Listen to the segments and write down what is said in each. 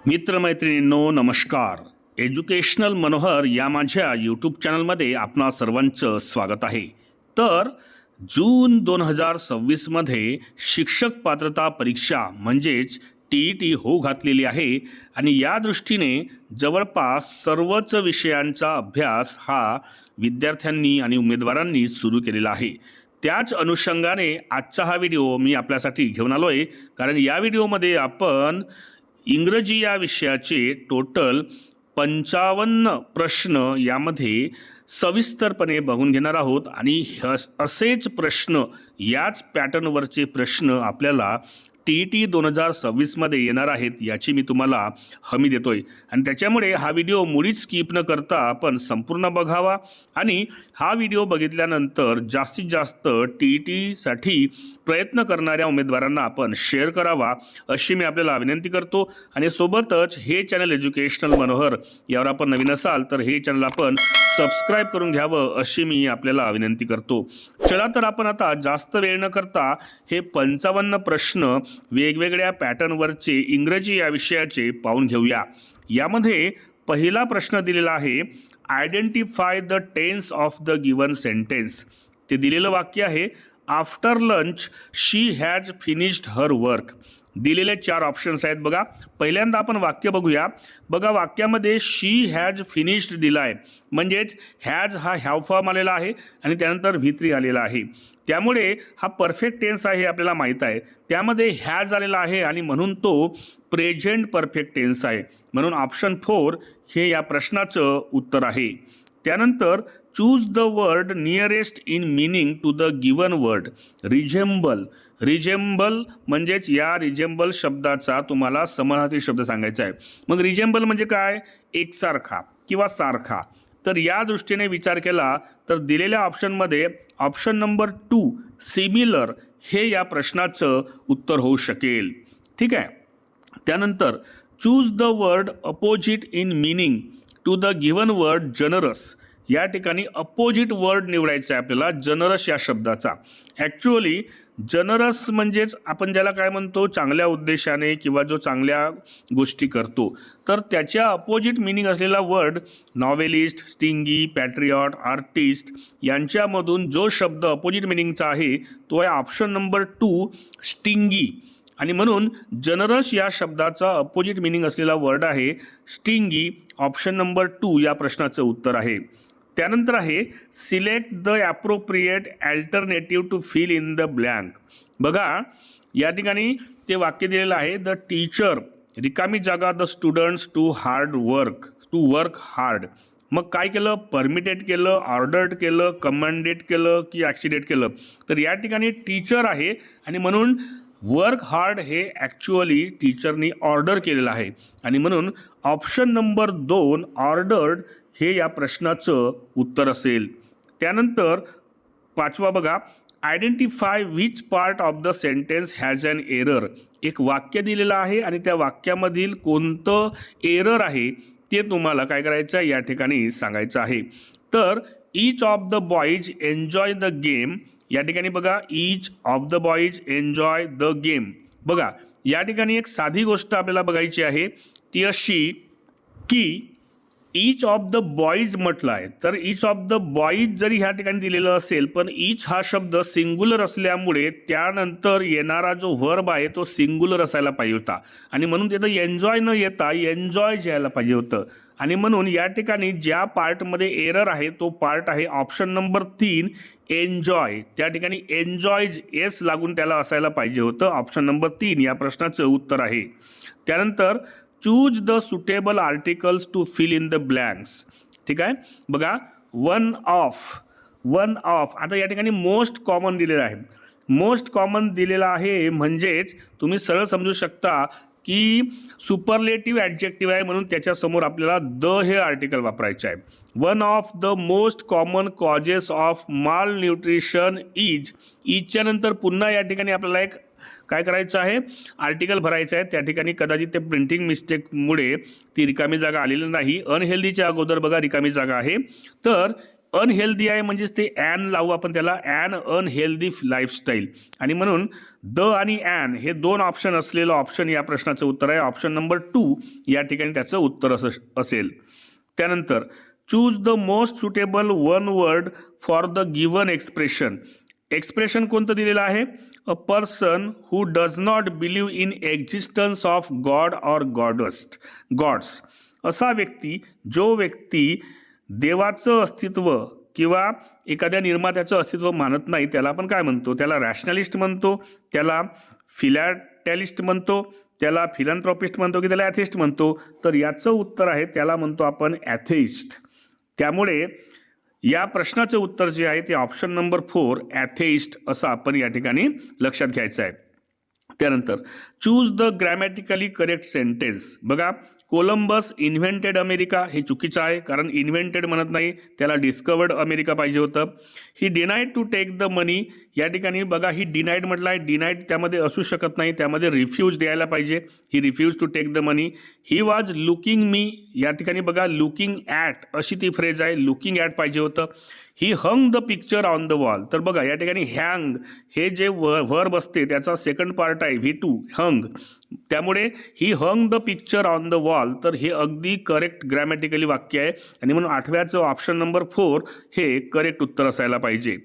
मित्रमैत्रिणींनो नमस्कार. एज्युकेशनल मनोहर या माझ्या यूट्यूब चॅनलमध्ये आपणा सर्वांचं स्वागत आहे. तर जून 2026मध्ये शिक्षक पात्रता परीक्षा म्हणजेच TET हो घातलेली आहे आणि या दृष्टीने जवळपास सर्वच विषयांचा अभ्यास हा विद्यार्थ्यांनी आणि उमेदवारांनी सुरू केलेला आहे. त्याच अनुषंगाने आजचा हा व्हिडिओ मी आपल्यासाठी घेऊन आलो आहे, कारण या व्हिडिओमध्ये आपण इंग्रजी या विषयाचे टोटल 55 प्रश्न यामध्ये सविस्तरपणे बघून घेणार आहोत आणि असेच प्रश्न याच पॅटर्नवरचे प्रश्न आपल्याला TET 2026मध्ये येणार आहेत याची मी तुम्हाला हमी देतोय. आणि त्याच्यामुळे हा व्हिडिओ मुळीच स्किप न करता आपण संपूर्ण बघावा आणि हा व्हिडिओ बघितल्यानंतर जास्तीत जास्त TETसाठी प्रयत्न करणाऱ्या उमेदवारांना आपण शेअर करावा अशी मी आपल्याला विनंती करतो. आणि सोबतच हे चॅनल एज्युकेशनल मनोहर यावर आपण नवीन असाल तर हे चॅनल आपण सबस्क्राईब करून घ्यावं अशी मी आपल्याला विनंती करतो. चला तर आपण आता जास्त वेळ न करता हे 55 प्रश्न वेगवेगळ्या पॅटर्नवरचे इंग्रजी या विषयाचे पाहून घेऊया. यामध्ये पहिला प्रश्न दिलेला आहे, identify the tense of the given sentence. ते दिलेलं वाक्य आहे, after lunch she has finished her work. दिलेले 4 ऑप्शन्स आहेत बघा. पहिल्यांदा आपण वाक्य बघूया. बघा, वाक्यामध्ये शी हॅज फिनिश्ड दिला आहे, म्हणजेच हॅज हा हॅव फॉर्म आलेला आहे आणि त्यानंतर V3 आलेला आहे. त्यामुळे हा परफेक्ट टेन्स आहे आपल्याला माहीत आहे. त्यामध्ये हॅज आलेला आहे आणि म्हणून तो प्रेझेंट परफेक्ट टेन्स आहे. म्हणून ऑप्शन 4 हे या प्रश्नाचं उत्तर आहे. त्यानंतर choose the word nearest in meaning to the given word. Resemble. Resemble म्हणजेच या रिझेंबल शब्दाचा तुम्हाला समानार्थी शब्द सांगायचा आहे. मग रिझेंबल म्हणजे काय? एकसारखा किंवा सारखा. तर या दृष्टीने विचार केला तर दिलेल्या ऑप्शनमध्ये ऑप्शन नंबर 2 सिमिलर हे या प्रश्नाचं उत्तर होऊ शकेल. ठीक आहे. त्यानंतर choose the word opposite in meaning to the given word generous. या ठिकाणी अपोजिट वर्ड निवडायचा आहे आपल्याला जनरस या शब्दाचा. ॲक्च्युअली जनरस म्हणजेच आपण ज्याला काय म्हणतो, चांगल्या उद्देशाने किंवा जो चांगल्या गोष्टी करतो, तर त्याच्या अपोजिट मिनिंग असलेला वर्ड नॉवेलिस्ट, स्टिंगी, पॅट्रियॉट, आर्टिस्ट यांच्यामधून जो शब्द अपोजिट मिनिंगचा आहे तो आहे ऑप्शन नंबर 2 स्टिंगी. आणि म्हणून जनरस या शब्दाचा अपोजिट मिनिंग असलेला वर्ड आहे स्टिंगी. ऑप्शन नंबर 2 या प्रश्नाचं उत्तर आहे. त्यानंतर आहे select the appropriate alternative to fill in the blank. बघा, या ठिकाणी ते वाक्य दिलेलं आहे, द टीचर रिकामी जागा, the students to work hard. मग काय केलं? परमिटेड केलं, ऑर्डर्ड केलं, कमांडेड केलं की ॲक्सिडेट केलं? तर या ठिकाणी टीचर आहे आणि म्हणून वर्क हार्ड हे ॲक्च्युअली टीचरनी ऑर्डर केलेलं आहे आणि म्हणून ऑप्शन नंबर 2 ऑर्डर्ड हे या प्रश्नाचं उत्तर असेल. त्यानंतर 5वा बघा, identify which part of the sentence has an error. एक वाक्य दिलेलं आहे आणि त्या वाक्यामधील कोणतं एरर आहे ते तुम्हाला काय करायचं आहे या ठिकाणी सांगायचं आहे. तर each of the boys enjoy the game. या ठिकाणी बघा, each of the boys enjoy the game. बघा, या ठिकाणी एक साधी गोष्ट आपल्याला बघायची आहे, ती अशी की ईच ऑफ द बॉईज म्हटलं आहे. तर ईच ऑफ द बॉईज जरी ह्या ठिकाणी दिलेलं असेल, पण ईच हा शब्द सिंग्युलर असल्यामुळे त्यानंतर येणारा जो व्हर्ब आहे तो सिंग्युलर असायला पाहिजे होता आणि म्हणून तिथं एन्जॉय न येता एन्जॉय यायला पाहिजे होतं. आणि म्हणून या ठिकाणी ज्या पार्टमध्ये एरर आहे तो पार्ट आहे ऑप्शन नंबर 3 एन्जॉय. त्या ठिकाणी एन्जॉयज एस लागून त्याला असायला पाहिजे होतं. ऑप्शन नंबर 3 या प्रश्नाचं उत्तर आहे. त्यानंतर choose the suitable articles to fill in the blanks. ठीक आहे. बघा, वन ऑफ. आता या ठिकाणी मोस्ट कॉमन दिलेलं आहे. मोस्ट कॉमन दिलेला आहे म्हणजेच तुम्ही सरळ समजू शकता की सुपरलेटिव्ह ॲडजेक्टिव्ह आहे म्हणून त्याच्यासमोर आपल्याला द हे आर्टिकल वापरायचे आहे. One of the most common causes of माल न्यूट्रिशन इज. इजच्या नंतर पुन्हा या ठिकाणी आपल्याला एक काय करायचं आहे, आर्टिकल भरायचं आहे. त्या ठिकाणी कदाचित ते प्रिंटिंग मिस्टेकमुळे ती रिकामी जागा आलेली नाही. अनहेल्दीच्या अगोदर बघा रिकामी जागा आहे. तर अनहेल्दी आहे म्हणजेच ते ॲन लावू आपण त्याला, ॲन अनहेल्दी लाईफस्टाईल. आणि म्हणून द आणि ॲन हे दोन ऑप्शन असलेलं ऑप्शन या प्रश्नाचं उत्तर आहे. ऑप्शन नंबर 2 या ठिकाणी त्याचं उत्तर असेल. त्यानंतर choose the most suitable one word for the given expression. Expression कोणतं दिलेलं आहे? A person who does not believe in existence of God or gods. असा व्यक्ती, जो व्यक्ती देवाचं अस्तित्व किंवा एखाद्या निर्मात्याचं अस्तित्व मानत नाही, त्याला आपण काय म्हणतो? त्याला रॅशनलिस्ट म्हणतो, त्याला फिलॅटॅलिस्ट म्हणतो, त्याला फिलॅन्थ्रॉपिस्ट म्हणतो की त्याला ॲथिस्ट म्हणतो? तर याचं उत्तर आहे, त्याला म्हणतो आपण ॲथेइस्ट. त्यामुळे या प्रश्नाचं उत्तर जे आहे ते ऑप्शन नंबर 4 ॲथेइस्ट असं आपण या ठिकाणी लक्षात घ्यायचं आहे. त्यानंतर choose the grammatically correct sentence. बघा, कोलंबस इन्व्हेंटेड अमेरिका हे चुकीचं आहे, कारण इन्व्हेंटेड म्हणत नाही, त्याला डिस्कवर्ड अमेरिका पाहिजे होतं. ही डिनाईड टू टेक द मनी. या ठिकाणी बघा, ही डिनाईड म्हटलं आहे, डिनाईड त्यामध्ये असू शकत नाही, त्यामध्ये रिफ्यूज द्यायला पाहिजे. He refuse to take the money. He was looking me. या ठिकाणी बघा, लुकिंग ॲट अशी ती फ्रेज आहे, लुकिंग ॲट पाहिजे होतं. He hung the picture on the wall. तर बघा, या ठिकाणी हँग हे जे वर्ब असते त्याचा सेकंड पार्ट आहे V2 हंग. त्यामुळे he hung the picture on the wall, तर हे अगदी करेक्ट ग्रॅमॅटिकली वाक्य आहे आणि म्हणून 8व्याचं ऑप्शन नंबर 4 हे करेक्ट उत्तर असायला पाहिजे.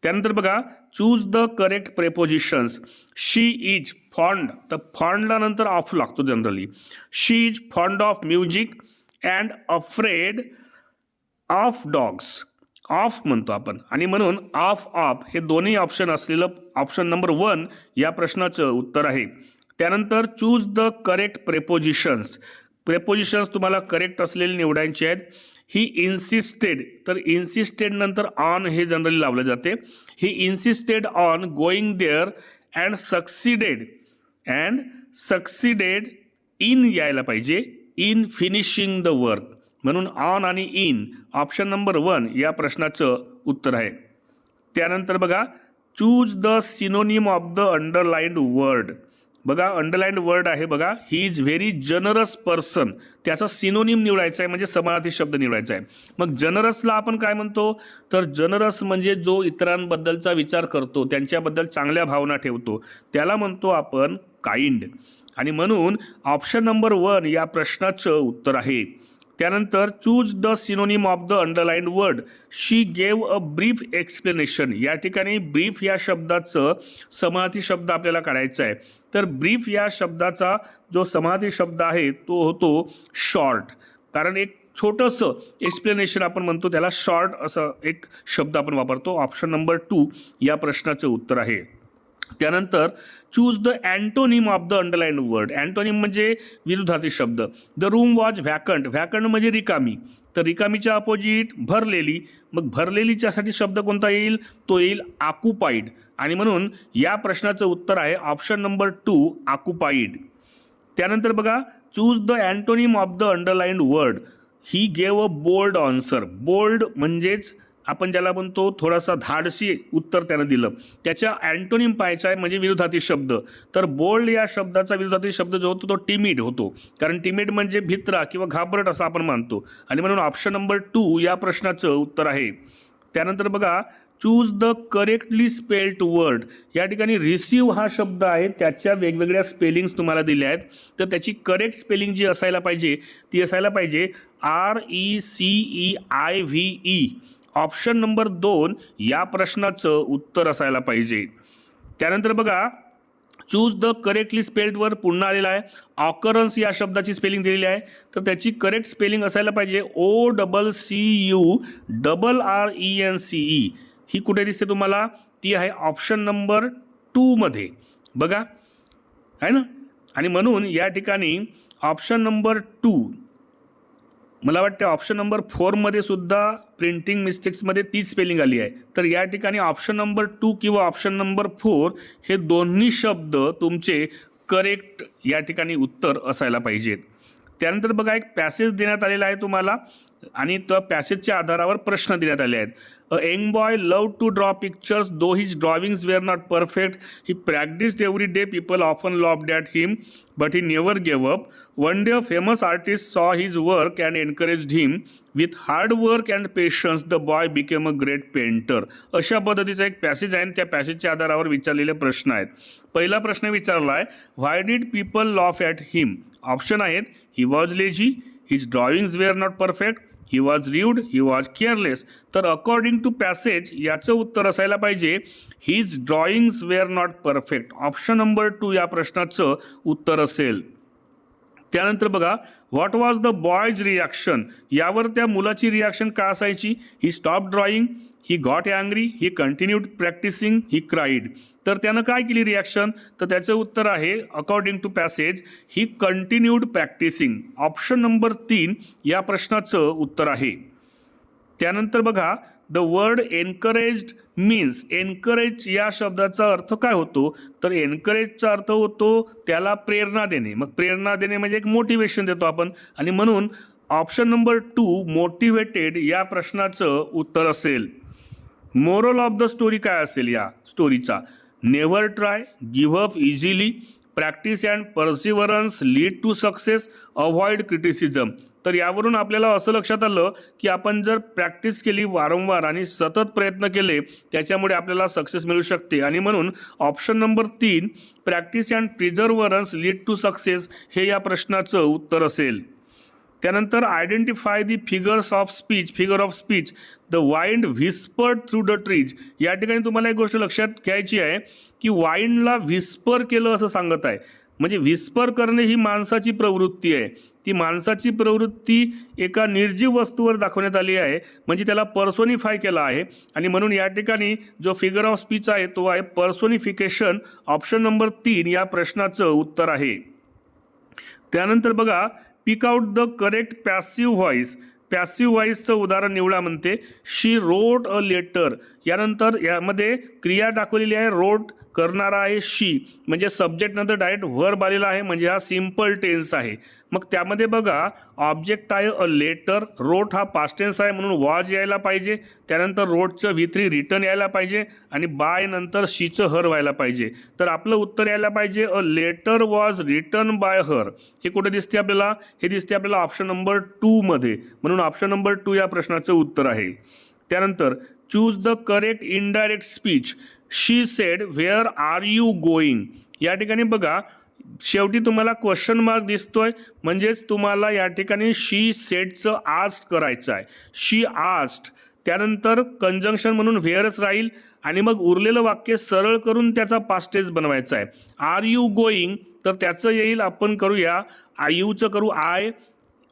त्यानंतर बघा, choose the correct prepositions. She is fond, तर फॉन्डला नंतर ऑफ लागतो generally. She is fond of music and afraid of dogs. Of म्हणतो आपण आणि म्हणून ऑफ हे दोन्ही ऑप्शन असलेलं ऑप्शन नंबर 1 या प्रश्नाचं उत्तर आहे. त्यानंतर choose the correct prepositions. Prepositions तुम्हाला करेक्ट असलेले निवडायचे आहेत. ही इन्सिस्टेड, तर इन्सिस्टेड नंतर ऑन हे जनरली लावलं जाते. He insisted on going there and succeeded in यायला पाहिजे, इन फिनिशिंग द वर्क. म्हणून ऑन आणि इन ऑप्शन नंबर 1 या प्रश्नाचं उत्तर आहे. त्यानंतर बघा, choose the synonym of the underlined word. बघा, अंडरलाइंड वर्ड आहे बघा, he is very generous person. त्याचा सिनोनिम निवडायचा आहे, म्हणजे समानार्थी शब्द निवडायचा आहे. मग जनरसला आपण काय म्हणतो? तर जनरस म्हणजे जो इतरांबद्दलचा विचार करतो, त्यांच्याबद्दल चांगल्या भावना ठेवतो, त्याला म्हणतो आपण काइंड. आणि म्हणून ऑप्शन नंबर 1 या प्रश्नाचं उत्तर आहे. त्यानंतर choose the synonym of the underlined word. She gave a brief explanation. या ठिकाणी ब्रीफ या शब्दाचं समानार्थी शब्द आपल्याला काढायचा आहे. तर ब्रीफ या शब्दाचा जो समानार्थी शब्द आहे तो होतो शॉर्ट, कारण एक छोटंसं एक्सप्लेनेशन आपण म्हणतो त्याला शॉर्ट असं एक शब्द आपण वापरतो. ऑप्शन नंबर 2 या प्रश्नाचं उत्तर आहे. त्यानंतर choose the antonym of the underlined word. Antonym म्हणजे विरुद्धार्थी शब्द. The room was vacant. Vacant म्हणजे रिकामी, तर रिकामीच्या अपोजिट भरलेली. मग भरलेलीच्यासाठी शब्द कोणता येईल? तो येईल ऑक्युपाईड. आणि म्हणून या प्रश्नाचं उत्तर आहे ऑप्शन नंबर 2 ऑक्युपाईड. त्यानंतर बघा, choose the antonym of the underlined word. He gave a bold answer. Bold म्हणजेच आपण ज्याला म्हणतो थोडासा धाडसी उत्तर त्यानं दिलं. त्याच्या अँटोनिम पाहायचा आहे म्हणजे विरुद्धार्थी शब्द. तर बोल्ड या शब्दाचा विरुद्धार्थी शब्द जो होतो तो टिमिड होतो, कारण टिमिड म्हणजे भित्रा किंवा घाबरट असं आपण मानतो. आणि म्हणून ऑप्शन नंबर 2 या प्रश्नाचं उत्तर आहे. त्यानंतर बघा, choose the correctly spelled word. या ठिकाणी रिसीव्ह हा शब्द आहे, त्याच्या वेगवेगळ्या स्पेलिंग्स तुम्हाला दिल्या आहेत. तर त्याची करेक्ट स्पेलिंग जी असायला पाहिजे ती असायला पाहिजे RECEIVE. ऑप्शन नंबर 2 या प्रश्नाचं उत्तर असायला पाहिजे. त्यानंतर बघा, choose the correctly spelled word पुन्हा आलेला आहे. ऑकरन्स या शब्दाची स्पेलिंग दिलेली आहे, तर त्याची करेक्ट स्पेलिंग असायला पाहिजे OCCURRENCE. ही कुठे दिसते तुम्हाला? ती आहे ऑप्शन नंबर 2 मध्ये. बघा, आहे ना. आणि म्हणून या ठिकाणी ऑप्शन नंबर 2, मला वाटतं ऑप्शन नंबर 4 मध्ये सुद्धा प्रिंटिंग मिस्टेक्समध्ये तीच स्पेलिंग आली आहे. तर या ठिकाणी ऑप्शन नंबर 2 किंवा ऑप्शन नंबर 4 हे दोन्ही शब्द तुमचे करेक्ट या ठिकाणी उत्तर असायला पाहिजेत. त्यानंतर बघा, एक पॅसेज देण्यात आलेला आहे तुम्हाला आणि त्या पॅसेजच्या आधारावर प्रश्न देण्यात आले आहेत. A young boy love to draw pictures though his drawings were not perfect. He practised every day. People often laughed at him. but he never gave up. One day a famous artist saw his work and encouraged him. With hard work and patience, the boy became a great painter. अशा पद्धतीचा एक passage आहे आणि त्या पॅसेजच्या आधारावर विचारलेले प्रश्न आहेत. पहिला प्रश्न विचारला आहे, why did people laugh at him. Option आहेत, he was lazy, his drawings were not perfect, he was rude, he was careless. तर अकॉर्डिंग टू पॅसेज याचं उत्तर असायला पाहिजे his drawings were not perfect. Option number 2 या प्रश्नाचं उत्तर असेल. त्यानंतर बघा, what was the boy's reaction. यावर त्या मुलाची रिॲक्शन काय असायची. He stop drawing, he got angry, he continued practising, he cried. तर त्यानं काय केली रिॲक्शन, तर त्याचं उत्तर आहे according to passage he continued practising. Option number 3 या प्रश्नाचं उत्तर आहे. त्यानंतर बघा, the word encouraged means. Encourage या शब्दाचा अर्थ काय होतो, तर एनकरेजचा अर्थ होतो त्याला प्रेरणा देणे. मग प्रेरणा देणे म्हणजे एक मोटिवेशन देतो आपण, आणि म्हणून ऑप्शन नंबर 2 मोटिवेटेड या प्रश्नाचं उत्तर असेल. मोरल ऑफ द स्टोरी काय असेल या स्टोरीचा. Never try, give up easily, practice and perseverance lead to success, avoid criticism. तर यावरून आपल्याला असं लक्षात आलं की आपण जर प्रॅक्टिस केली वारंवार आणि सतत प्रयत्न केले त्याच्यामुळे आपल्याला सक्सेस मिळू शकते. आणि म्हणून option number 3 practice and perseverance lead to success हे या प्रश्नाचं उत्तर असेल. त्यानंतर identify the figures of speech. Figure of speech. The wind whispered through the trees. या ठिकाणी तुम्हाला एक गोष्ट लक्षात घ्यायची आहे की वाइंडला व्हिस्पर केलं असं सांगत आहे. म्हणजे व्हिस्पर करणे ही माणसाची प्रवृत्ती आहे. ती माणसाची प्रवृत्ती एका निर्जीव वस्तूवर दाखवण्यात आली आहे, म्हणजे त्याला पर्सोनिफाय केला आहे. आणि म्हणून या ठिकाणी जो फिगर ऑफ स्पीच आहे तो आहे पर्सोनिफिकेशन. ऑप्शन नंबर 3 या प्रश्नाचं उत्तर आहे. त्यानंतर बघा, pick out the correct passive voice. Passive व्हॉइसचं उदाहरण निवडा म्हणते. She wrote a letter. यानंतर यामध्ये क्रिया दाखवलेली आहे, रोट करणारा आहे शी, म्हणजे सब्जेक्ट नंतर डायरेक्ट व्हर्ब आलेला आहे, म्हणजे हा सिम्पल टेन्स आहे. मग त्यामध्ये बघा, ऑब्जेक्ट आहे अ लेटर, रोट हा पास्ट टेन्स आहे म्हणून वॉज यायला पाहिजे, त्यानंतर रोटचं V3 रिटर्न यायला पाहिजे आणि बाय नंतर शीचं हर व्हायला पाहिजे. तर आपलं उत्तर यायला पाहिजे a letter was return by her. हे कुठे दिसते आपल्याला, हे दिसते आपल्याला ऑप्शन नंबर 2 मध्ये, म्हणून ऑप्शन नंबर 2 या प्रश्नाचं उत्तर आहे. त्यानंतर choose the correct indirect speech. She said where are you going. या ठिकाणी बघा, शेवटी तुम्हाला क्वेश्चन मार्क दिसतोय, म्हणजेच तुम्हाला या ठिकाणी शी सेडचं आस्क्ड करायचं आहे. शी आस्क्ड. त्यानंतर कंजंक्शन म्हणून व्हेअरच राहील आणि मग उरलेलं वाक्य सरळ करून त्याचा पास्ट टेन्स बनवायचा आहे. आर यू गोईंग, तर त्याचं येईल, आपण करूया यूचं करू आय,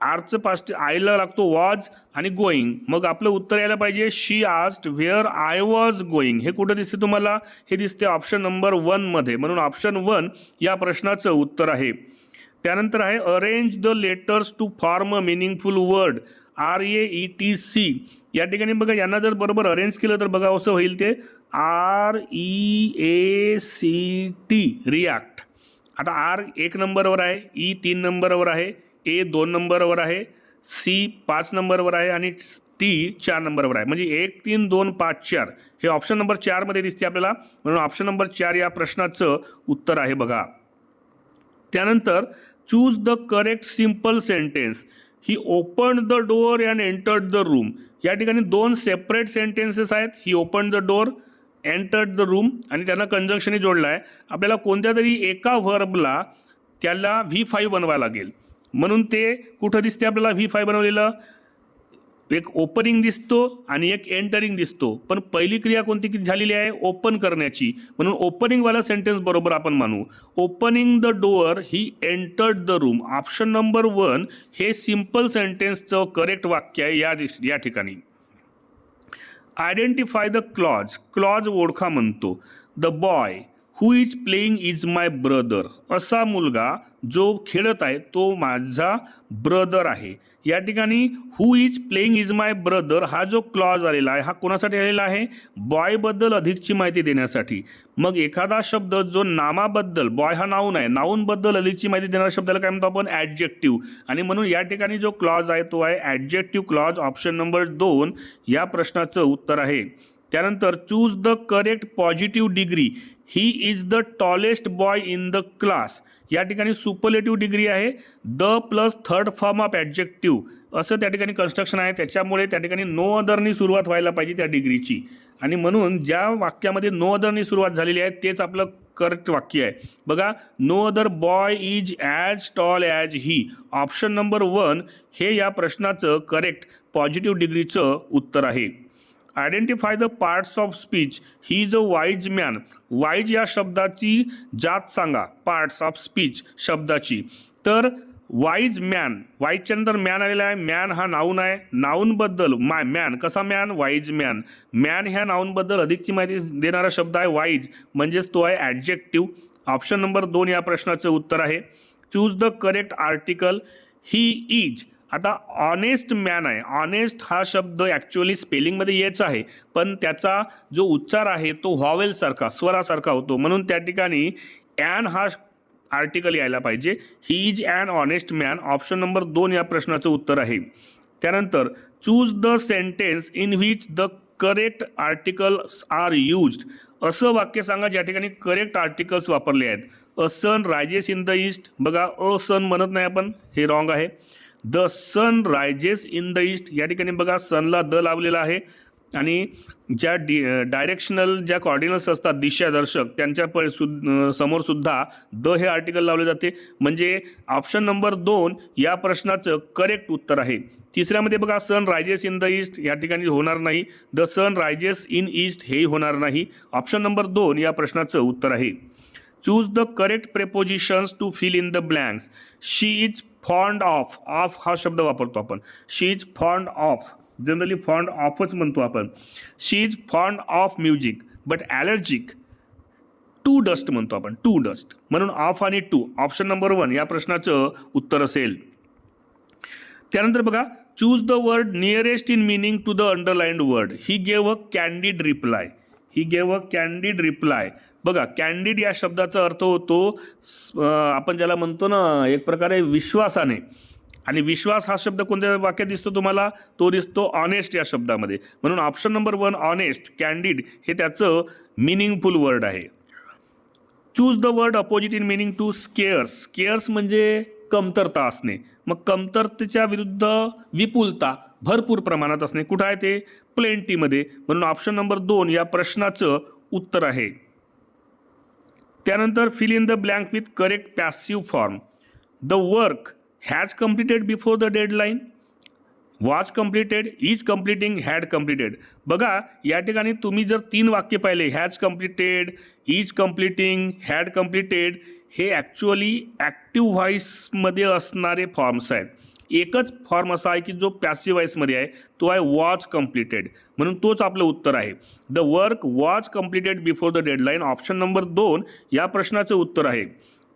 आरचं पास्ट आयला लागतो वॉज आणि गोईंग. मग आपलं उत्तर यायला पाहिजे she asked where I was going. हे कुठं दिसते तुम्हाला, हे दिसते ऑप्शन नंबर 1 मध्ये, म्हणून ऑप्शन 1 या प्रश्नाचं उत्तर आहे. त्यानंतर आहे arrange the letters to form a meaningful word. REETC. या ठिकाणी बघा, यांना जर बरोबर अरेंज केलं तर बघा असं होईल ते REACT रिॲक्ट. आता R 1 नंबरवर आहे, E 3 नंबरवर आहे, A 2 नंबरवर आहे, C 5 नंबरवर आहे आणि T 4 नंबरवर आहे. म्हणजे 1 3 2 5 4 हे ऑप्शन नंबर 4 मध्ये दिसते आपल्याला, म्हणून ऑप्शन नंबर 4 या प्रश्नाचं उत्तर आहे बघा. त्यानंतर choose the correct simple sentence. He open the door and entered the room. या ठिकाणी 2 सेपरेट सेंटेन्सेस आहेत. He open the door, entered the room, आणि त्यांना कंजंक्शनही जोडला आहे. आपल्याला कोणत्या तरी एका व्हर्बला त्याला V5 बनवायला लागेल, म्हणून ते कुठं दिसते आपल्याला V5 बनवलेलं. एक ओपनिंग दिसतो आणि एक एंटरिंग दिसतो, पण पहिली क्रिया कोणती झालेली आहे, ओपन करण्याची, म्हणून ओपनिंगवाला सेंटेन्स बरोबर आपण मानू. Opening the door he entered the room. Option number 1 हे सिम्पल सेंटेन्सचं करेक्ट वाक्य आहे या ठिकाणी. Identify the clause. क्लॉज ओळखा म्हणतो. The boy who is playing is my brother. असा मुलगा जो खेळत आहे तो माझा ब्रदर आहे. या ठिकाणी who is playing is my brother हा जो क्लॉज आलेला आहे हा कोणासाठी आलेला आहे, बॉयबद्दल अधिकची माहिती देण्यासाठी. मग एखादा शब्द जो नामाबद्दल, बॉय हा नाऊन आहे, नाऊनबद्दल अधिकची माहिती देणाऱ्या शब्दाला काय म्हणतो आपण, ॲडजेक्टिव्ह. आणि म्हणून या ठिकाणी जो क्लॉज आहे तो आहे ॲडजेक्टिव्ह क्लॉज. ऑप्शन नंबर 2 या प्रश्नाचं उत्तर आहे. त्यानंतर choose the correct positive degree. He is the tallest boy in the class. या ठिकाणी सुपरलेटिव्ह डिग्री आहे. The plus third form of adjective असं त्या ठिकाणी कन्स्ट्रक्शन आहे. त्याच्यामुळे त्या ठिकाणी नो अदरनी सुरुवात व्हायला पाहिजे त्या डिग्रीची, आणि म्हणून ज्या वाक्यामध्ये नो अदरनी सुरुवात झालेली आहे तेच आपलं करेक्ट वाक्य आहे. बघा, no other boy is as tall as he. Option number 1 हे या प्रश्नाचं करेक्ट पॉझिटिव्ह डिग्रीचं उत्तर आहे. Identify the parts of speech. He is a wise man. Wise या शब्दाची जात सांगा, पार्ट्स ऑफ स्पीच शब्दाची. तर वाईज मॅन, वाईजच्या नंतर मॅन आलेला आहे. मॅन हा नाऊन आहे. नाऊनबद्दल मॅन कसा मॅन, वाईज मॅन. मॅन ह्या नाऊनबद्दल अधिकची माहिती देणारा शब्द आहे वाईज, म्हणजेच तो आहे ॲडजेक्टिव्ह. ऑप्शन नंबर 2 या प्रश्नाचं उत्तर आहे. Choose the correct article. He is. आता ऑनेस्ट मॅन आहे. ऑनेस्ट हा शब्द ॲक्च्युअली स्पेलिंगमध्ये येच आहे, पण त्याचा जो उच्चार आहे तो व्हॉवेलसारखा, स्वरासारखा होतो, म्हणून त्या ठिकाणी ॲन हा आर्टिकल यायला पाहिजे. He is an honest man. Option number 2 या प्रश्नाचं उत्तर आहे. त्यानंतर choose the sentence in which the correct articles are used. असं वाक्य सांगा ज्या ठिकाणी करेक्ट आर्टिकल्स वापरले आहेत. A sun rises in the east. बघा, अ सन म्हणत नाही आपण, हे रॉंग आहे. The sun rises in the east. या ठिकाणी बघा सनला द लावलेला आहे, आणि ज्या डायरेक्शनल ज्या कॉर्डिनल्स असतात दिशादर्शक त्यांच्या समोर सुद्धा द हे आर्टिकल लावले जाते. म्हणजे ऑप्शन नंबर 2 या प्रश्नाचं करेक्ट उत्तर आहे. तिसऱ्यामध्ये बघा, sun rises in the east या ठिकाणी होणार नाही. The sun rises in east हेही होणार नाही. ऑप्शन नंबर 2 या प्रश्नाचं उत्तर आहे. Choose the correct prepositions to fill in the blanks. She is fond of. Of हा शब्द वापरतो आपण. She is fond of, generally fond ऑफच म्हणतो आपण. She is fond of music but allergic to dust म्हणतो आपण, टू डस्ट. म्हणून ऑफ आणि टू ऑप्शन नंबर 1 या प्रश्नाचं उत्तर असेल. त्यानंतर बघा, choose the word nearest in meaning to the underlined word. He gave a candid reply. He gave a candid reply. बघा, कॅन्डिड या शब्दाचा अर्थ होतो आपण ज्याला म्हणतो ना एक प्रकारे विश्वासाने. आणि विश्वास हा शब्द कोणत्या वाक्यात दिसतो तुम्हाला? तो दिसतो ऑनेस्ट या शब्दामध्ये. म्हणून ऑप्शन नंबर 1 ऑनेस्ट, कॅन्डिड हे त्याचं मिनिंगफुल वर्ड आहे. Choose the word opposite in meaning to scarce. Scarce म्हणजे कमतरता असणे. मग कमतरतेच्या विरुद्ध विपुलता, भरपूर प्रमाणात असणे. कुठं आहे ते? प्लेंटीमध्ये. म्हणून ऑप्शन नंबर 2 या प्रश्नाचं उत्तर आहे. त्यानंतर fill in the blank with correct passive form. The work has completed before the deadline, was completed, is completing, had completed. बघा, या ठिकाणी तुम्ही जर 3 वाक्य पाहिले, has completed, is completing, had completed, हे ॲक्च्युअली ॲक्टिव्ह व्हॉईसमध्ये असणारे फॉर्म्स आहेत. एकच फॉर्म असा आहे की जो पॅसिव्ह व्हॉईसमध्ये आहे, तो आहे वॉज कम्प्लिटेड. म्हणून तोच आपलं उत्तर आहे. The work was completed before the deadline. Option number 2 या प्रश्नाचं उत्तर आहे.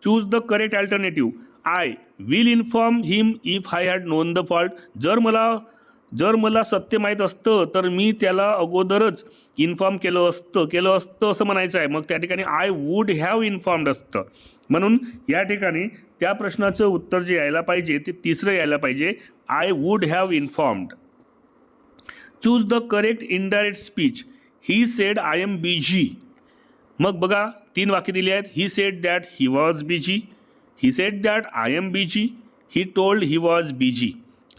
Choose the correct alternative. I will inform him if I had non the fault. जर मला सत्य माहीत असतं तर मी त्याला अगोदरच इन्फॉर्म केलं असतं असं म्हणायचं आहे. मग त्या ठिकाणी आय वूड हॅव इन्फॉर्म्ड असतं. म्हणून या ठिकाणी त्या प्रश्नाचं उत्तर जे यायला पाहिजे ते तिसरं यायला पाहिजे, I would have informed. Choose the correct indirect speech. He said I am busy. मग बघा, 3 वाक्य दिली आहेत. He said that he was busy, he said that I am busy, he told he was busy.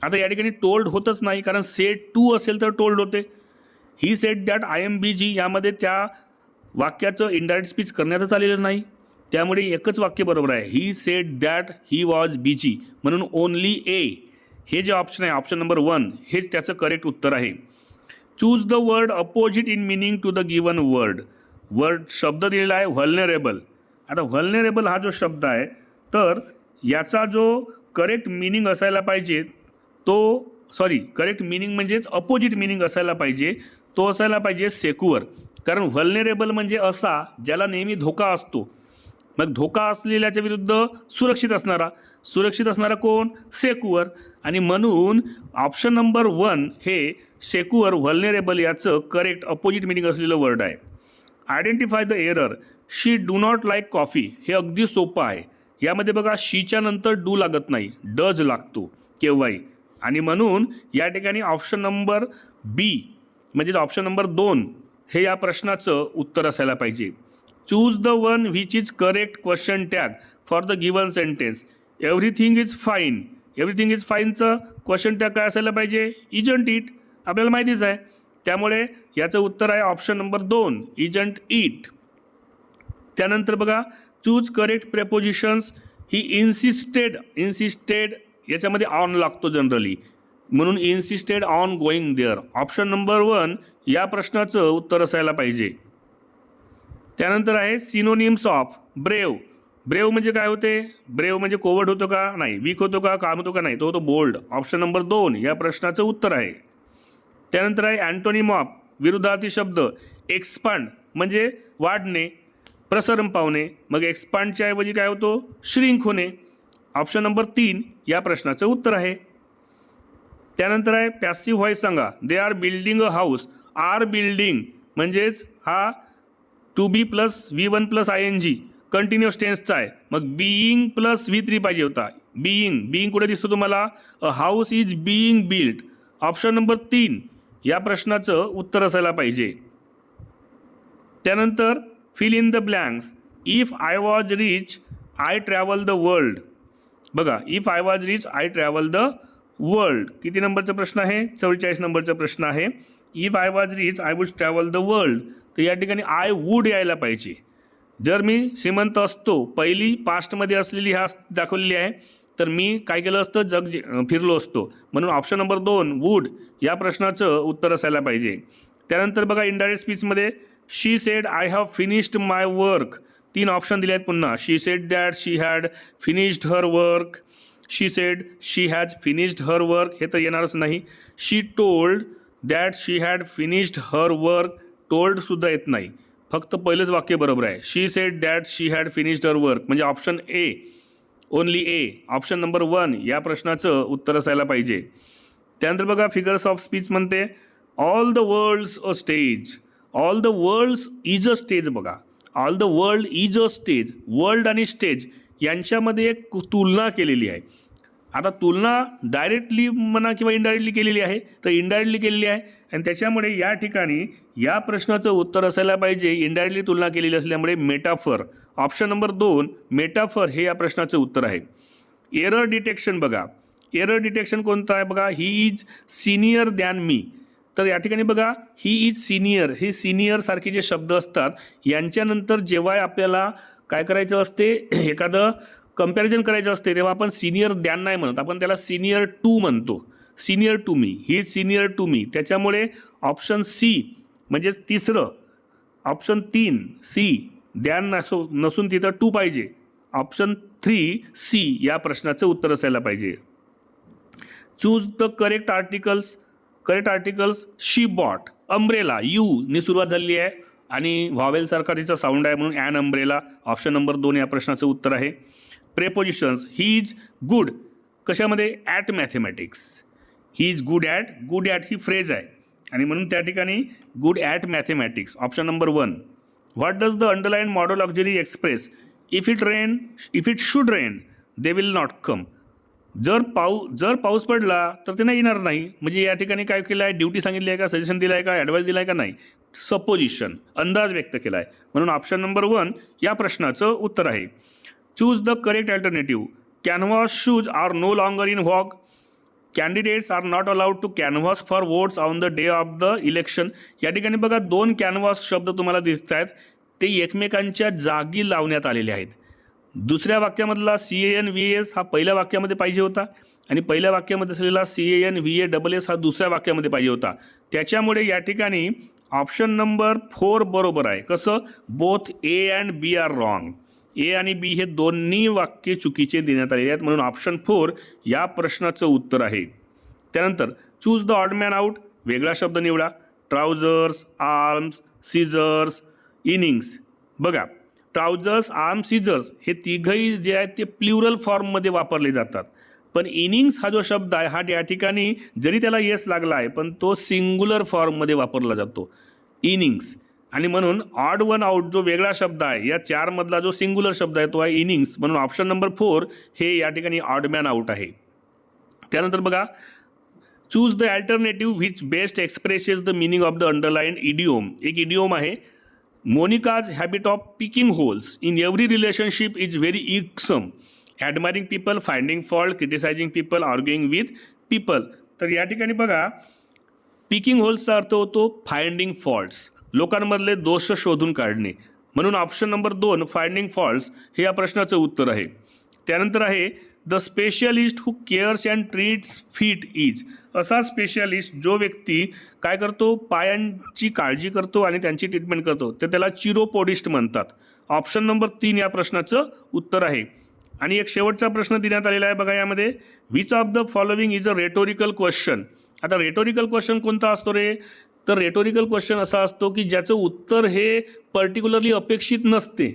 आता या ठिकाणी told होतच नाही, कारण सेड टू असेल तर टोल्ड होते. He said that I am busy यामध्ये त्या वाक्याचं इनडायरेक्ट स्पीच करण्यातच आलेलं नाही. त्यामुळे एकच वाक्य बरोबर आहे. He said that he was busy. म्हणून ओनली ए हे जे ऑप्शन आहे, ऑप्शन नंबर 1 हेच त्याचं करेक्ट उत्तर आहे. Choose the word opposite in meaning to the given word. शब्द दिलेला आहे व्हल्नरेबल. आता व्हल्नरेबल हा जो शब्द आहे, तर याचा जो करेक्ट मिनिंग असायला पाहिजे करेक्ट मिनिंग म्हणजेच अपोजिट मिनिंग असायला पाहिजे, तो असायला पाहिजे सेक्युअर. कारण व्हल्नरेबल म्हणजे असा ज्याला नेहमी धोका असतो. मग धोका असलेल्याच्या विरुद्ध सुरक्षित असणारा कोण? सेक्युअर. आणि म्हणून ऑप्शन नंबर 1 हे सेक्युअर व्हल्नरेबल याचं करेक्ट अपोजिट मिनिंग असलेलं वर्ड आहे. Identify the error. She do not like coffee. हे अगदी सोपं आहे. यामध्ये बघा, शीच्या नंतर डू लागत नाही, डज लागतो केव्हाही. आणि म्हणून या ठिकाणी ऑप्शन नंबर बी म्हणजे ऑप्शन नंबर 2 हे या प्रश्नाचं उत्तर असायला पाहिजे. Choose the one which is correct question tag. For the given sentence. Everything is fine. Everything is फाईनचं क्वेश्चन टॅग काय असायला पाहिजे? Isn't it. आपल्याला माहितीच आहे. त्यामुळे याचं उत्तर आहे ऑप्शन नंबर 2, इजंट इट. त्यानंतर बघा, choose correct prepositions. He insisted याच्यामध्ये ऑन लागतो जनरली, म्हणून insisted on going there. Option number 1 या प्रश्नाचं उत्तर असायला पाहिजे. त्यानंतर आहे सिनोनिम्स ऑफ ब्रेव. ब्रेव म्हणजे काय होते? ब्रेव म्हणजे कोवर्ड होतो का? नाही. वीक होतो का? काम होतो का? नाही. तो होतो बोल्ड. ऑप्शन नंबर 2 या प्रश्नाचं उत्तर आहे. त्यानंतर आहे अँटोनिम ऑफ, विरुद्धार्थी शब्द. एक्सपांड म्हणजे वाढणे, प्रसरण पावणे. मग एक्सपांडच्या ऐवजी काय होतो? श्रिंक होणे. ऑप्शन नंबर 3 या प्रश्नाचं उत्तर आहे. त्यानंतर आहे पॅसिव्ह व्हॉइस सांगा. They are building a house. Are building म्हणजेच हा to be plus V1 plus ING continuous टेन्सचा आहे. मग बीइंग प्लस V3 पाहिजे होता. बीइंग कुठे दिसतो तुम्हाला? A house is being built. Option number 3 या प्रश्नाचं उत्तर असायला पाहिजे. त्यानंतर fill in the blanks. If I was rich I travel the world. बघा, if I was rich I travel the world. किती नंबरचा प्रश्न आहे? 44 नंबरचा प्रश्न आहे. If I was rich I would travel the world. तर या ठिकाणी आय वूड यायला पाहिजे. जर मी श्रीमंत असतो, पहिली पास्टमध्ये असलेली ह्या दाखवलेली आहे, तर मी काय केलं असतं? जग फिरलो असतो. म्हणून ऑप्शन नंबर 2 वूड या प्रश्नाचं उत्तर असायला पाहिजे. त्यानंतर बघा, इनडायरेक्ट स्पीचमध्ये she said I have finished my work. 3 option दिले आहेत पुन्हा. She said that she had finished her work. She said she has finished her work, हे तर येणारच नाही. She told that she had finished her work. टोल्डसुद्धा येत नाही. फक्त पहिलंच वाक्य बरोबर आहे. She said that she had finished her work म्हणजे option A, only A. Option number 1 या प्रश्नाचं उत्तर असायला पाहिजे. त्यानंतर बघा, फिगर्स ऑफ स्पीच म्हणते all the world's a stage. All the worlds is a stage. बघा, all the world is a stage. World आणि स्टेज यांच्यामध्ये एक तुलना केलेली आहे. आता तुलना डायरेक्टली म्हणा किंवा इनडायरेक्टली केलेली आहे, तर इनडायरेक्टली केलेली आहे. आणि त्याच्यामुळे या ठिकाणी या प्रश्नाचं उत्तर असायला पाहिजे इनडायरेक्टली तुलना केलेली असल्यामुळे मेटाफर. ऑप्शन नंबर 2 मेटाफर हे या प्रश्नाचं उत्तर आहे. एरर डिटेक्शन बघा, एरर डिटेक्शन कोणतं आहे? बघा, ही इज सिनियर दॅन मी. तर या ठिकाणी बघा, ही इज सिनियर, हे सिनियर सारखे जे शब्द असतात यांच्यानंतर जेव्हा आपल्याला काय करायचं असते, एखादं कंपॅरिझन करायचं असते, तेव्हा आपण सिनियर दॅन नाही म्हणत, आपण त्याला सिनियर टू म्हणतो. Senior to me, he is senior to me. त्याच्यामुळे ऑप्शन सी म्हणजेच तिसरं, ऑप्शन 3 सी दॅन नसून तिथं टू पाहिजे. ऑप्शन 3 सी या प्रश्नाचं उत्तर असायला पाहिजे. Choose the correct articles. Correct articles she bought. Umbrella U ने सुरुवात झालेली आहे आणि व्हावेलसारखा तिचा साऊंड आहे म्हणून ॲन अम्ब्रेला. ऑप्शन नंबर 2 या प्रश्नाचं उत्तर आहे. प्रेपोजिशन्स ही इज गुड कशामध्ये? At mathematics. He is good at he phrase आहे आणि म्हणून त्या ठिकाणी good at mathematics. Option number 1. What does the underline modal auxiliary express? If it should rain they will not come. जर पाऊस पडला तर ते नाही येणार नाही. म्हणजे या ठिकाणी काय केलं आहे? ड्युटी सांगितली आहे का? सजेशन दिलं आहे का? ॲडवाईस दिला आहे का? नाही. सपोजिशन, अंदाज व्यक्त केला आहे. म्हणून ऑप्शन नंबर 1 या प्रश्नाचं उत्तर आहे. Choose the correct alternative. Canvas shoes are no longer in vogue. Candidates are not allowed to canvass for votes on the day of the election. या ठिकाणी बघा, 2 कॅनव्हास शब्द तुम्हाला दिसत आहेत, ते एकमेकांच्या जागी लावण्यात आलेले आहेत. दुसऱ्या वाक्यामधला CANVAS हा पहिल्या वाक्यामध्ये पाहिजे होता आणि पहिल्या वाक्यामध्ये असलेला CANVASS हा दुसऱ्या वाक्यामध्ये पाहिजे होता. त्याच्यामुळे या ठिकाणी ऑप्शन नंबर 4 बरोबर आहे. कसं? Both A and B are wrong. A आणि B हे दोन्ही वाक्य चुकीचे देण्यात आलेले आहेत म्हणून ऑप्शन 4 या प्रश्नाचं उत्तर आहे. त्यानंतर choose the odd man out. वेगळा शब्द निवडा. Trousers, arms, scissors, innings. बघा, ट्राउझर्स, आर्म्स, सीझर्स हे तिघही जे आहेत ते प्ल्युरल फॉर्ममध्ये वापरले जातात. पण इनिंग्स हा जो शब्द आहे हा या ठिकाणी जरी त्याला येस लागला आहे पण तो सिंग्युलर फॉर्ममध्ये वापरला जातो, इनिंग्स. आणि म्हणून ऑड वन आउट जो वेगळा शब्द आहे या 4 मधला जो सिंग्युलर शब्द आहे तो आहे इनिंग्स. म्हणून ऑप्शन नंबर 4 हे या ठिकाणी ऑड मॅन आउट आहे. त्यानंतर बघा, choose the alternative which best expresses the meaning of the underline idiom. एक इडिओम आहे Monica's habit of picking holes in every relationship is very irksome. Admiring people, finding fault, criticising people, arguing with people. तर या ठिकाणी बघा, picking होल्सचा अर्थ होतो finding faults, लोकांमधले दोष शोधून काढणे. म्हणून ऑप्शन नंबर 2 फाइंडिंग फॉल्ट्स हे या प्रश्नाचं उत्तर आहे. त्यानंतर आहे the specialist who CARES and treats feet is. असा स्पेशलिस्ट जो व्यक्ती काय करतो, पायांची काळजी करतो आणि त्यांची ट्रीटमेंट करतो, तर त्याला चिरोपोडिस्ट म्हणतात. ऑप्शन नंबर 3 या प्रश्नाचं उत्तर आहे. आणि एक शेवटचा प्रश्न देण्यात आलेला आहे बघा यामध्ये, which of the following is a rhetorical question. आता रेटोरिकल क्वेश्चन कोणता असतो रे, तर रेटोरिकल क्वेश्चन असा असतो की ज्याचं उत्तर हे पर्टिक्युलरली अपेक्षित नसते,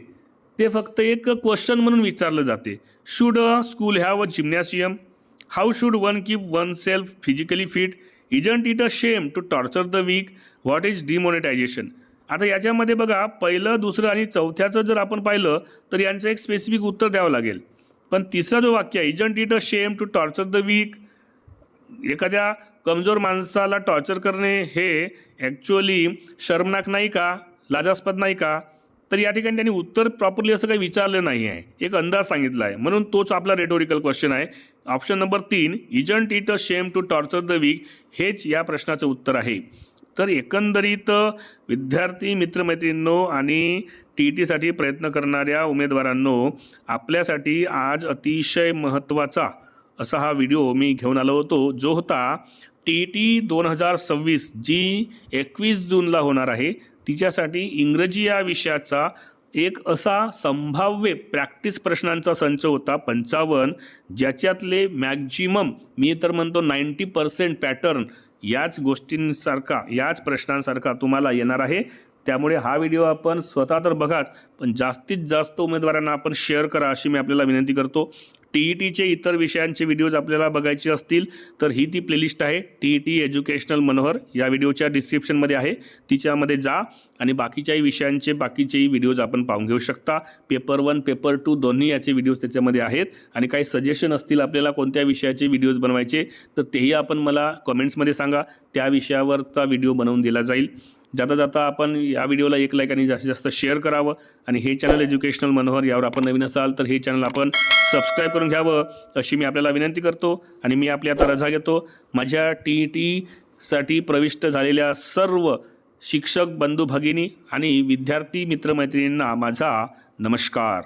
ते फक्त एक क्वेश्चन म्हणून विचारलं जाते. Should a school have a gymnasium, how should one keep oneself physically fit, isn't it a shame to torture the weak, what is demonetization. आता याच्यामध्ये बघा, पहिलं, दुसरं आणि चौथ्याचं जर आपण पाहिलं तर यांचं एक स्पेसिफिक उत्तर द्यावं लागेल. पण तिसरा जो वाक्य आहे, isn't it a shame to torture the weak, एखाद्या कमजोर माणसाला टॉर्चर करणे हे ॲक्च्युअली शर्मनाक नाही का, लाजास्पद नाही का. तर या ठिकाणी त्यांनी उत्तर प्रॉपरली असं काही विचारलं नाही आहे, एक अंदाज सांगितला आहे, म्हणून तोच आपला रेटोरिकल क्वेश्चन आहे. Option number 3 isn't it a shame to torture the weak हेच या प्रश्नाचं उत्तर आहे. तर एकंदरीत विद्यार्थी मित्रमैत्रिणींनो आणि TETसाठी प्रयत्न करणाऱ्या उमेदवारांनो, आपल्यासाठी आज अतिशय महत्त्वाचा असा हा व्हिडिओ मी घेऊन आलो होतो, जो होता TET 2026 जी 21 जूनला होणार आहे, तिच्यासाठी इंग्रजी या विषयाचा एक असा संभाव्य प्रॅक्टिस प्रश्नांचा संच होता 55, ज्याच्यातले मॅक्झिमम, मी तर म्हणतो 90% पॅटर्न याच गोष्टींसारखा, याच प्रश्नांसारखा तुम्हाला येणार आहे. त्यामुळे हा व्हिडिओ आपण स्वतः तर बघाच, पण जास्तीत जास्त उमेदवारांना आपण शेअर करा अशी मी आपल्याला विनंती करतो. TETचे इतर विषयांचे व्हिडिओज आपल्याला बघायचे असतील तर ही ती प्लेलिस्ट आहे, TET एज्युकेशनल मनोहर, या व्हिडिओच्या डिस्क्रिप्शनमध्ये आहे, तिच्यामध्ये जा आणि बाकीच्याही विषयांचे बाकीचेही व्हिडिओज आपण पाहून घेऊ शकता. पेपर 1, पेपर 2 दोन्ही याचे व्हिडिओज त्याच्यामध्ये आहेत. आणि काही सजेशन असतील आपल्याला कोणत्या विषयाचे व्हिडिओज बनवायचे तर तेही आपण मला कमेंट्समध्ये सांगा, त्या विषयावरचा व्हिडिओ बनवून दिला जाईल. जाता जाता आपण या व्हिडिओला एक लाईक आणि जास्तीत जास्त शेअर करावं. आणि हे चॅनल एज्युकेशनल मनोहर, यावर आपण नवीन असाल तर हे चॅनल आपण सबस्क्राईब करून घ्यावं अशी मी आपल्याला विनंती करतो. आणि मी आपली आता रजा घेतो. माझ्या TETसाठी प्रविष्ट झालेल्या सर्व शिक्षक बंधू भगिनी आणि विद्यार्थी मित्रमैत्रिणींना माझा नमस्कार.